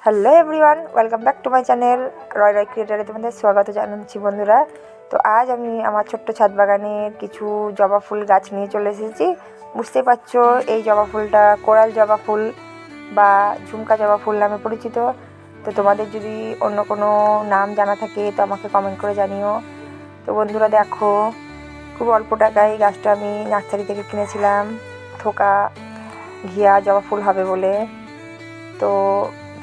Hello everyone, welcome back to my channel Roy Roy ক্রিয়েটারে তোমাদের স্বাগত জানাচ্ছি বন্ধুরা। তো আজ আমি আমার ছোট্ট ছাদ বাগানের কিছু জবা ফুল গাছ নিয়ে চলে এসেছি। বুঝতেই পারছো এই জবা ফুলটা কোরাল জবা ফুল বা ঝুমকা জবা ফুল নামে পরিচিত। তো তোমাদের যদি অন্য কোনো নাম জানা থাকে তো আমাকে কমেন্ট করে জানিও। তো বন্ধুরা দেখো, খুব অল্প টাকায় এই গাছটা আমি নার্সারি থেকে কিনেছিলাম থোকা ঘিয়া জবা ফুল হবে বলে। তো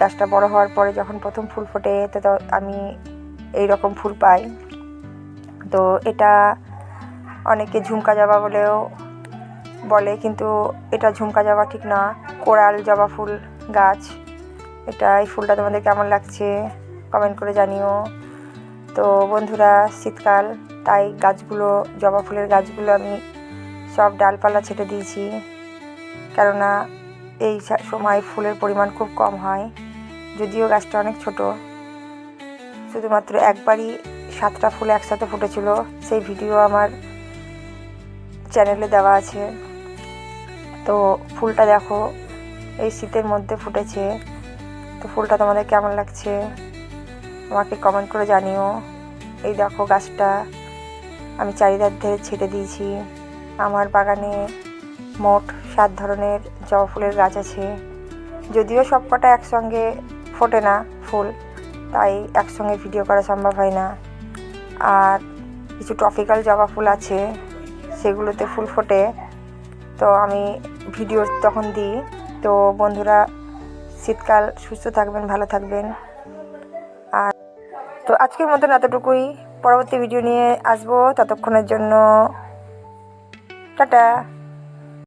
গাছটা বড় হওয়ার পরে যখন প্রথম ফুল ফোটে তো আমি এই রকম ফুল পাই। তো এটা অনেকে ঝুমকা জবা বলেও বলে, কিন্তু এটা ঝুমকা জবা ঠিক না, কোরাল জবা ফুল গাছ। এই ফুলটা তোমাদের কেমন লাগছে কমেন্ট করে জানিও। তো বন্ধুরা শীতকাল, তাই গাছগুলো জবা ফুলের গাছগুলো আমি সব ডালপালা ছেটে দিয়েছি, কেননা এই সময় ফুলের পরিমাণ খুব কম হয়। যদিও গাছটা অনেক ছোট, শুধুমাত্র একবারই 7টা ফুল একসাথে ফুটেছিল, সেই ভিডিও আমার চ্যানেলে দেওয়া আছে। তো ফুলটা দেখো এই শীতের মধ্যে ফুটেছে। তো ফুলটা তোমাদের কেমন লাগছে আমাকে কমেন্ট করে জানিও। এই দেখো গাছটা আমি চারিধার থেকে ছেটে দিয়েছি। আমার বাগানে মোট 7 ধরনের জবা ফুলের গাছ আছে। যদিও সব কটা একসঙ্গে ফোটে না ফুল, তাই একসঙ্গে ভিডিও করা সম্ভব হয় না। আর কিছু ট্রপিক্যাল জবা ফুল আছে, সেগুলোতে ফুল ফোটে, তো আমি ভিডিও তখন দিই। তো বন্ধুরা শীতকাল সুস্থ থাকবেন, ভালো থাকবেন। আর তো আজকের মতন এতটুকুই, পরবর্তী ভিডিও নিয়ে আসবো, ততক্ষণের জন্য টাটা।